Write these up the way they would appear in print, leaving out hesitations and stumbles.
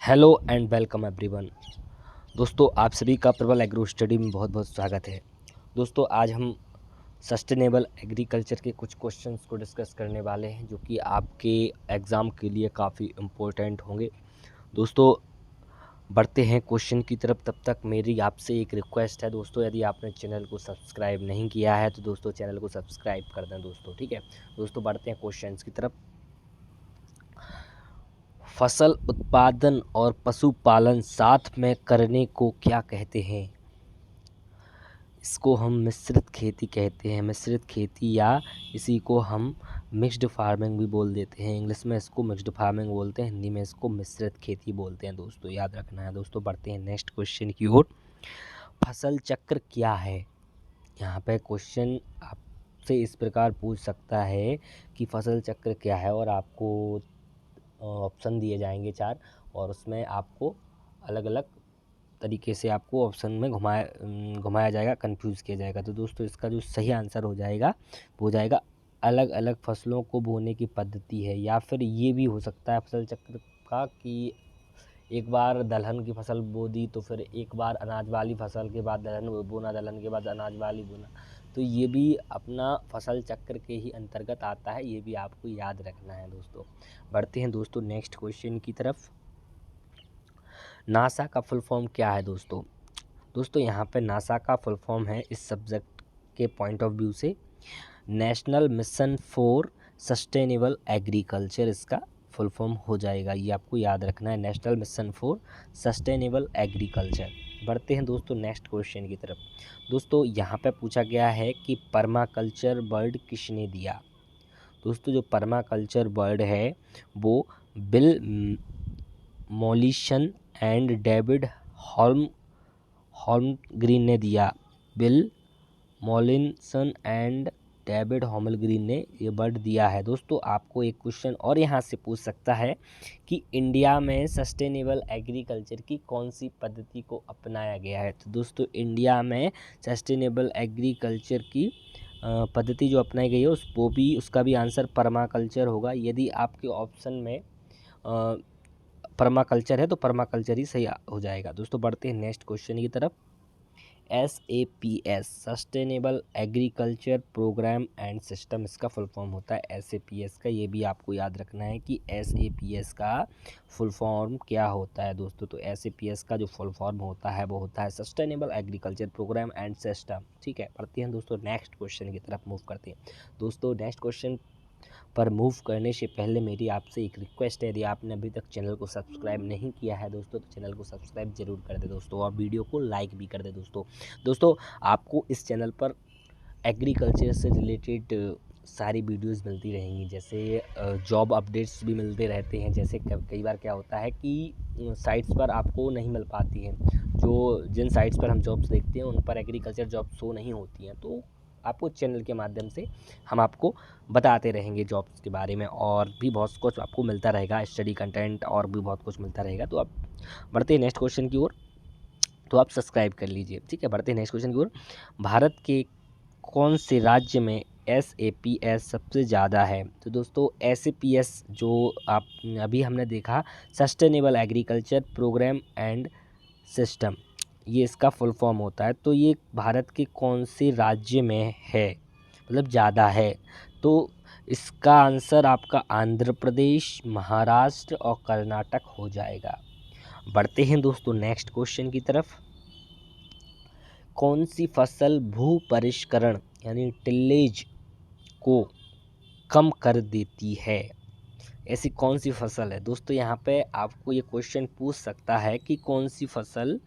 Hello and welcome everyone. दोस्तों, आप सभी का प्रबल एग्रो स्टडी में बहुत बहुत स्वागत है। दोस्तों, आज हम सस्टेनेबल एग्रीकल्चर के कुछ क्वेश्चंस को डिस्कस करने वाले हैं जो कि आपके एग्ज़ाम के लिए काफ़ी इम्पोर्टेंट होंगे। दोस्तों, बढ़ते हैं क्वेश्चन की तरफ। तब तक मेरी आपसे एक रिक्वेस्ट है दोस्तों, यदि आपने चैनल को सब्सक्राइब नहीं किया है तो दोस्तों चैनल को सब्सक्राइब कर दें दोस्तों, ठीक है। दोस्तों, बढ़ते हैं क्वेश्चंस की तरफ। फसल उत्पादन और पशुपालन साथ में करने को क्या कहते हैं? इसको हम मिश्रित खेती कहते हैं। मिश्रित खेती या इसी को हम मिक्स्ड फार्मिंग भी बोल देते हैं। इंग्लिश में इसको मिक्स्ड फार्मिंग बोलते हैं, हिंदी में इसको मिश्रित खेती बोलते हैं। दोस्तों, याद रखना है। दोस्तों, बढ़ते हैं नेक्स्ट क्वेश्चन की ओर। फसल चक्र क्या है? यहाँ पे क्वेश्चन आपसे इस प्रकार पूछ सकता है कि फसल चक्र क्या है, और आपको ऑप्शन दिए जाएंगे 4, और उसमें आपको अलग अलग तरीके से आपको ऑप्शन में घुमाया जाएगा, कंफ्यूज किया जाएगा। तो दोस्तों, इसका जो सही आंसर हो जाएगा वो हो जाएगा अलग अलग फसलों को बोने की पद्धति है। या फिर ये भी हो सकता है फसल चक्र का कि एक बार दलहन की फसल बो दी तो फिर एक बार अनाज वाली फसल के बाद दलहन बोना, दलहन के बाद अनाज वाली बोना। तो ये भी अपना फसल चक्र के ही अंतर्गत आता है, ये भी आपको याद रखना है दोस्तों। बढ़ते हैं दोस्तों नेक्स्ट क्वेश्चन की तरफ। नासा का फुल फॉर्म क्या है दोस्तों? दोस्तों, यहाँ पे नासा का फुल फॉर्म है इस सब्जेक्ट के पॉइंट ऑफ व्यू से national mission for sustainable agriculture, इसका फुल फॉर्म हो जाएगा। ये आपको याद रखना है, national mission for sustainable agriculture. बढ़ते हैं दोस्तों नेक्स्ट क्वेश्चन की तरफ। दोस्तों, यहाँ पे पूछा गया है कि पर्माकल्चर वर्ड किसने दिया? दोस्तों, जो पर्माकल्चर वर्ड है वो बिल मॉलिसन एंड डेविड हॉल्मग्रीन ने दिया। बिल मॉलिसन एंड डेविड हॉल्मग्रीन ने ये वर्ड दिया है। दोस्तों, आपको एक क्वेश्चन और यहाँ से पूछ सकता है कि इंडिया में सस्टेनेबल एग्रीकल्चर की कौन सी पद्धति को अपनाया गया है? तो दोस्तों, इंडिया में सस्टेनेबल एग्रीकल्चर की पद्धति जो अपनाई गई है उसका भी आंसर पर्माकल्चर होगा। यदि आपके ऑप्शन में पर्माकल्चर है तो पर्माकल्चर ही सही हो जाएगा। दोस्तों, बढ़ते हैं नेक्स्ट क्वेश्चन की तरफ। SAPS sustainable agriculture programme and system, इसका फुल फॉर्म होता है SAPS का। ये भी आपको याद रखना है कि SAPS का फुल फॉर्म क्या होता है दोस्तों। तो SAPS का जो फुल फॉर्म होता है वो होता है sustainable agriculture programme and system, ठीक है। बढ़ते हैं दोस्तों नेक्स्ट क्वेश्चन की तरफ मूव करते हैं। दोस्तों, नेक्स्ट क्वेश्चन पर मूव करने से पहले मेरी आपसे एक रिक्वेस्ट है, यदि आपने अभी तक चैनल को सब्सक्राइब नहीं किया है दोस्तों तो चैनल को सब्सक्राइब जरूर कर दे दोस्तों, और वीडियो को लाइक भी कर दे दोस्तों। आपको इस चैनल पर एग्रीकल्चर से रिलेटेड सारी वीडियोस मिलती रहेंगी, जैसे जॉब अपडेट्स भी मिलते रहते हैं। जैसे कई बार क्या होता है कि साइट्स पर आपको नहीं मिल पाती हैं, जिन साइट्स पर हम जॉब्स देखते हैं उन पर एग्रीकल्चर जॉब शो नहीं होती हैं। तो आपको चैनल के माध्यम से हम आपको बताते रहेंगे जॉब्स के बारे में, और भी बहुत कुछ आपको मिलता रहेगा, स्टडी कंटेंट और भी बहुत कुछ मिलता रहेगा। तो अब बढ़ते हैं नेक्स्ट क्वेश्चन की ओर। तो आप सब्सक्राइब कर लीजिए, ठीक है। बढ़ते हैं नेक्स्ट क्वेश्चन की ओर। भारत के कौन से राज्य में SAPS सबसे ज़्यादा है? तो दोस्तों, SAPS जो आप अभी हमने देखा sustainable agriculture programme and system, ये इसका फुल फॉर्म होता है। तो ये भारत के कौन से राज्य में है, मतलब ज़्यादा है? तो इसका आंसर आपका आंध्र प्रदेश, महाराष्ट्र और कर्नाटक हो जाएगा। बढ़ते हैं दोस्तों नेक्स्ट क्वेश्चन की तरफ। कौन सी फसल भू परिष्करण यानी टिल्लेज को कम कर देती है? ऐसी कौन सी फसल है? दोस्तों, यहाँ पे आपको ये क्वेश्चन पूछ सकता है कि कौन सी फसल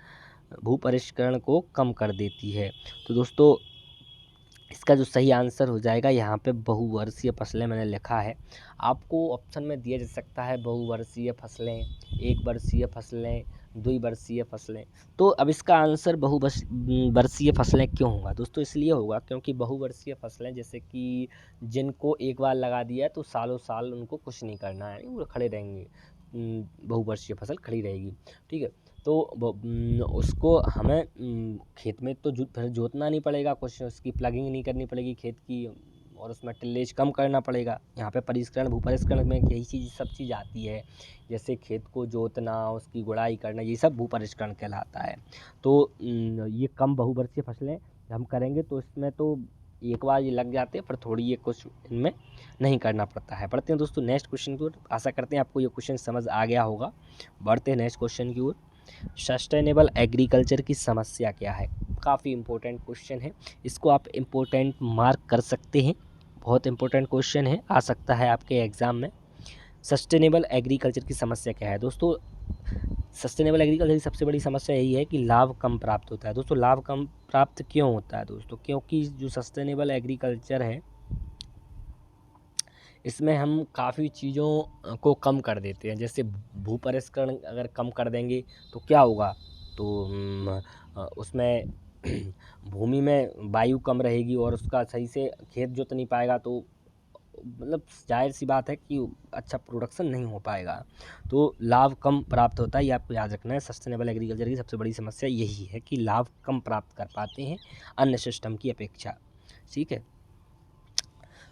भू परिष्करण को कम कर देती है। तो दोस्तों, इसका जो सही आंसर हो जाएगा यहाँ पे बहुवर्षीय फसलें, मैंने लिखा है। आपको ऑप्शन में दिया जा सकता है बहुवर्षीय फसलें, एक वर्षीय फसलें, द्विवर्षीय फसलें। तो अब इसका आंसर बहुवर्षीय फसलें क्यों होगा दोस्तों? इसलिए होगा क्योंकि बहुवर्षीय फसलें जैसे कि जिनको एक बार लगा दिया है तो सालों साल उनको कुछ नहीं करना है, वो खड़े रहेंगे। बहुवर्षीय फसल खड़ी रहेगी, ठीक है। तो उसको हमें खेत में तो फिर जोतना नहीं पड़ेगा, कुछ उसकी प्लगिंग नहीं करनी पड़ेगी खेत की, और उसमें टिल्लेज कम करना पड़ेगा। यहाँ पे परिष्करण भूपरिष्करण में यही सब चीज़ आती है, जैसे खेत को जोतना, उसकी गुड़ाई करना, ये सब भूपरिष्करण कहलाता है। तो ये कम बहुवर्षीय फसलें हम करेंगे तो इसमें तो एक बार ये लग जाते हैं, पर थोड़ी ये कुछ इनमें नहीं करना पड़ता है। बढ़ते हैं दोस्तों नेक्स्ट क्वेश्चन की ओर। आशा करते हैं आपको ये क्वेश्चन समझ आ गया होगा। बढ़ते हैं नेक्स्ट क्वेश्चन की ओर। सस्टेनेबल एग्रीकल्चर की समस्या क्या है? काफ़ी इंपॉर्टेंट क्वेश्चन है, इसको आप इम्पोर्टेंट मार्क कर सकते हैं। बहुत इंपॉर्टेंट क्वेश्चन है, आ सकता है आपके एग्ज़ाम में। सस्टेनेबल एग्रीकल्चर की समस्या क्या है दोस्तों? सस्टेनेबल एग्रीकल्चर की सबसे बड़ी समस्या यही है कि लाभ कम प्राप्त होता है। दोस्तों लाभ कम प्राप्त क्यों होता है दोस्तों? क्योंकि जो सस्टेनेबल एग्रीकल्चर है, इसमें हम काफ़ी चीज़ों को कम कर देते हैं। जैसे भूपरिष्करण अगर कम कर देंगे तो क्या होगा? तो उसमें भूमि में वायु कम रहेगी और उसका सही से खेत जोत नहीं पाएगा, तो मतलब जाहिर सी बात है कि अच्छा प्रोडक्शन नहीं हो पाएगा। तो लाभ कम प्राप्त होता है, ये आपको याद रखना है। सस्टेनेबल एग्रीकल्चर की सबसे बड़ी समस्या यही है कि लाभ कम प्राप्त कर पाते हैं अन्य सिस्टम की अपेक्षा। ठीक है।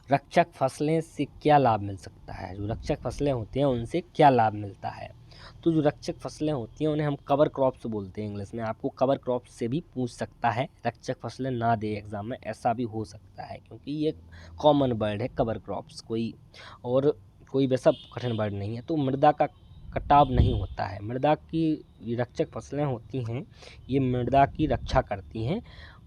रक्षक फसलें से क्या लाभ मिल सकता है? जो रक्षक फसलें होती हैं उनसे क्या लाभ मिलता है? तो जो रक्षक फसलें होती हैं उन्हें हम कवर क्रॉप्स बोलते हैं इंग्लिश में। आपको कवर क्रॉप्स से भी पूछ सकता है, रक्षक फसलें ना दे एग्जाम में, ऐसा भी हो सकता है, क्योंकि ये कॉमन वर्ड है कवर क्रॉप्स, कोई वैसा कठिन वर्ड नहीं है। तो मृदा का कटाव नहीं होता है। मृदा की रक्षक फसलें होती हैं, ये मृदा की रक्षा करती हैं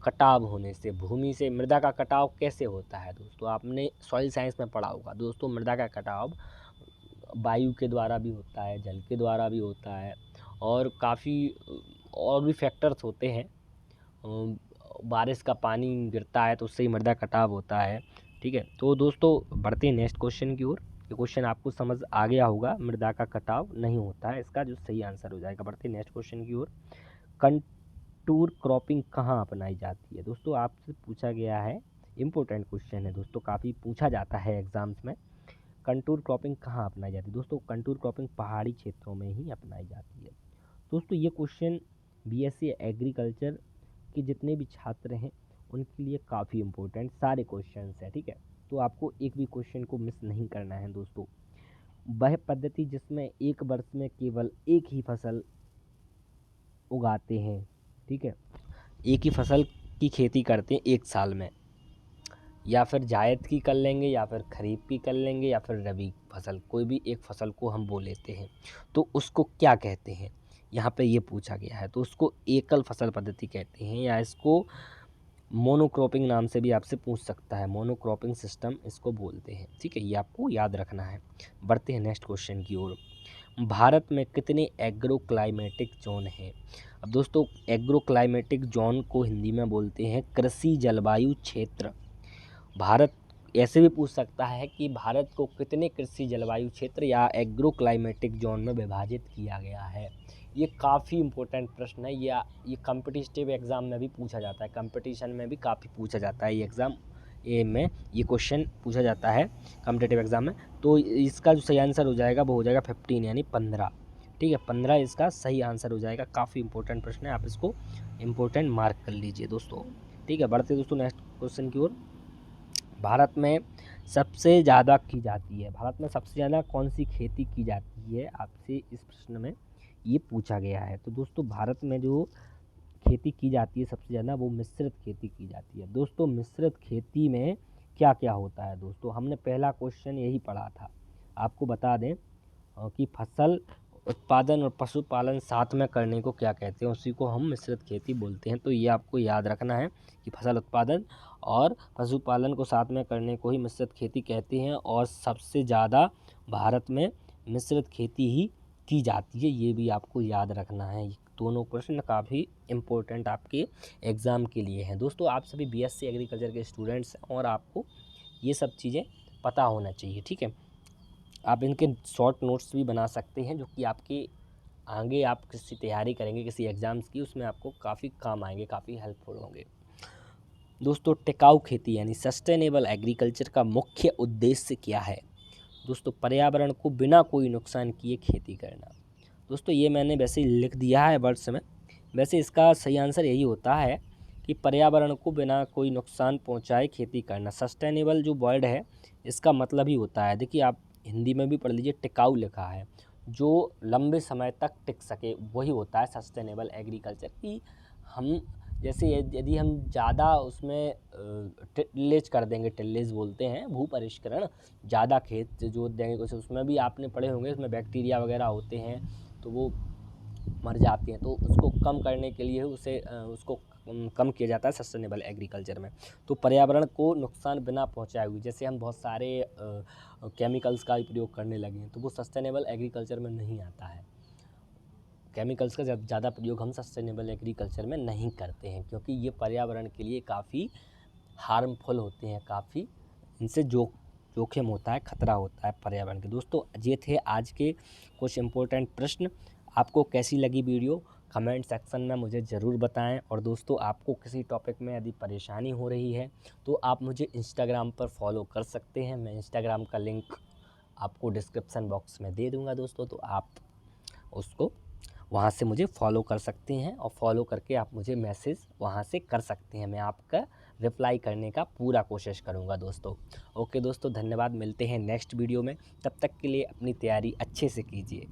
कटाव होने से। भूमि से मृदा का कटाव कैसे होता है दोस्तों? आपने सॉइल साइंस में पढ़ा होगा दोस्तों। मृदा का कटाव वायु के द्वारा भी होता है, जल के द्वारा भी होता है, और काफ़ी और भी फैक्टर्स होते हैं। बारिश का पानी गिरता है तो उससे ही मृदा कटाव होता है। ठीक है। तो दोस्तों बढ़ते हैं नेक्स्ट क्वेश्चन की ओर। ये क्वेश्चन आपको समझ आ गया होगा, मृदा का कटाव नहीं होता है, इसका जो सही आंसर हो जाएगा। बढ़ते हैं नेक्स्ट क्वेश्चन की ओर। कंटूर क्रॉपिंग कहाँ अपनाई जाती है? दोस्तों आपसे पूछा गया है, इम्पोर्टेंट क्वेश्चन है दोस्तों, काफ़ी पूछा जाता है एग्जाम्स में। कंटूर क्रॉपिंग कहाँ अपनाई जाती है? दोस्तों कंटूर क्रॉपिंग पहाड़ी क्षेत्रों में ही अपनाई जाती है। दोस्तों ये क्वेश्चन बीएससी एग्रीकल्चर के जितने भी छात्र हैं उनके लिए काफ़ी इम्पोर्टेंट सारे क्वेश्चंस हैं। ठीक है। तो आपको एक भी क्वेश्चन को मिस नहीं करना है दोस्तों। वह पद्धति जिसमें एक वर्ष में केवल एक ही फसल उगाते हैं। ठीक है। एक ही फसल की खेती करते हैं एक साल में, या फिर जायद की कर लेंगे, या फिर खरीफ की कर लेंगे, या फिर रबी फसल, कोई भी एक फसल को हम बो लेते हैं, तो उसको क्या कहते हैं? यहाँ पे ये पूछा गया है। तो उसको एकल फसल पद्धति कहते हैं, या इसको मोनोक्रॉपिंग नाम से भी आपसे पूछ सकता है। मोनोक्रॉपिंग सिस्टम इसको बोलते हैं। ठीक है, ये आपको याद रखना है। बढ़ते हैं नेक्स्ट क्वेश्चन की ओर। भारत में कितने एग्रो क्लाइमेटिक जोन हैं? अब दोस्तों एग्रो क्लाइमेटिक जोन को हिंदी में बोलते हैं कृषि जलवायु क्षेत्र। भारत ऐसे भी पूछ सकता है कि भारत को कितने कृषि जलवायु क्षेत्र या एग्रो क्लाइमेटिक जोन में विभाजित किया गया है? ये काफ़ी इंपॉर्टेंट प्रश्न है। ये कॉम्पिटिटिव एग्ज़ाम में भी पूछा जाता है, कंपटीशन में भी काफ़ी पूछा जाता है। ये एग्ज़ाम में ये क्वेश्चन पूछा जाता है कॉम्पिटिटिव एग्ज़ाम में। तो इसका जो सही आंसर हो जाएगा वो हो जाएगा 15 यानी 15। ठीक है, 15 इसका सही आंसर हो जाएगा। काफ़ी इंपॉर्टेंट प्रश्न है, आप इसको इम्पोर्टेंट मार्क कर लीजिए दोस्तों। ठीक है, बढ़ते दोस्तों नेक्स्ट क्वेश्चन की ओर। भारत में सबसे ज़्यादा की जाती है, भारत में सबसे ज़्यादा कौन सी खेती की जाती है? आपसे इस प्रश्न में ये पूछा गया है। तो दोस्तों भारत में जो खेती की जाती है सबसे ज़्यादा, वो मिश्रित खेती की जाती है। दोस्तों मिश्रित खेती में क्या क्या होता है? दोस्तों हमने पहला क्वेश्चन यही पढ़ा था। आपको बता दें कि फसल उत्पादन और पशुपालन साथ में करने को क्या कहते हैं? उसी को हम मिश्रित खेती बोलते हैं। तो ये आपको याद रखना है कि फसल उत्पादन और पशुपालन को साथ में करने को ही मिश्रित खेती कहते हैं, और सबसे ज़्यादा भारत में मिश्रित खेती ही की जाती है। ये भी आपको याद रखना है। दोनों प्रश्न काफ़ी इम्पोर्टेंट आपके एग्ज़ाम के लिए हैं। दोस्तों आप सभी बीएससी एग्रीकल्चर के स्टूडेंट्स हैं और आपको ये सब चीज़ें पता होना चाहिए। ठीक है, आप इनके शॉर्ट नोट्स भी बना सकते हैं, जो कि आपके आगे आप किसी तैयारी करेंगे किसी एग्ज़ाम्स की, उसमें आपको काफ़ी काम आएंगे, काफ़ी हेल्पफुल होंगे। दोस्तों टिकाऊ खेती यानी सस्टेनेबल एग्रीकल्चर का मुख्य उद्देश्य क्या है? दोस्तों पर्यावरण को बिना कोई नुकसान किए खेती करना। दोस्तों ये मैंने वैसे ही लिख दिया है वर्ड्स में, वैसे इसका सही आंसर यही होता है कि पर्यावरण को बिना कोई नुकसान पहुंचाए खेती करना। सस्टेनेबल जो वर्ड है इसका मतलब ही होता है, देखिए आप हिंदी में भी पढ़ लीजिए, टिकाऊ लिखा है, जो लंबे समय तक टिक सके, वही होता है सस्टेनेबल एग्रीकल्चर। कि हम जैसे यदि हम ज़्यादा उसमें टिलेज कर देंगे, टिलेज बोलते हैं भू परिष्करण, ज़्यादा खेत जोत देंगे कुछ, उसमें भी आपने पढ़े होंगे उसमें बैक्टीरिया वगैरह होते हैं तो वो मर जाती हैं, तो उसको कम करने के लिए उसको कम किया जाता है सस्टेनेबल एग्रीकल्चर में। तो पर्यावरण को नुकसान बिना पहुंचाए हुए, जैसे हम बहुत सारे केमिकल्स का प्रयोग करने लगे हैं तो वो सस्टेनेबल एग्रीकल्चर में नहीं आता है। केमिकल्स का ज़्यादा प्रयोग हम सस्टेनेबल एग्रीकल्चर में नहीं करते हैं, क्योंकि ये पर्यावरण के लिए काफ़ी हार्मफुल होते हैं, काफ़ी इनसे जोखिम होता है, खतरा होता है पर्यावरण के। दोस्तों ये थे आज के कुछ इम्पोर्टेंट प्रश्न। आपको कैसी लगी वीडियो कमेंट सेक्शन में मुझे ज़रूर बताएं। और दोस्तों आपको किसी टॉपिक में यदि परेशानी हो रही है तो आप मुझे इंस्टाग्राम पर फॉलो कर सकते हैं। मैं इंस्टाग्राम का लिंक आपको डिस्क्रिप्शन बॉक्स में दे दूँगा दोस्तों, तो आप उसको वहाँ से मुझे फॉलो कर सकते हैं और फॉलो करके आप मुझे मैसेज वहाँ से कर सकते हैं। मैं आपका रिप्लाई करने का पूरा कोशिश करूँगा दोस्तों। ओके दोस्तों, धन्यवाद, मिलते हैं नेक्स्ट वीडियो में। तब तक के लिए अपनी तैयारी अच्छे से कीजिए।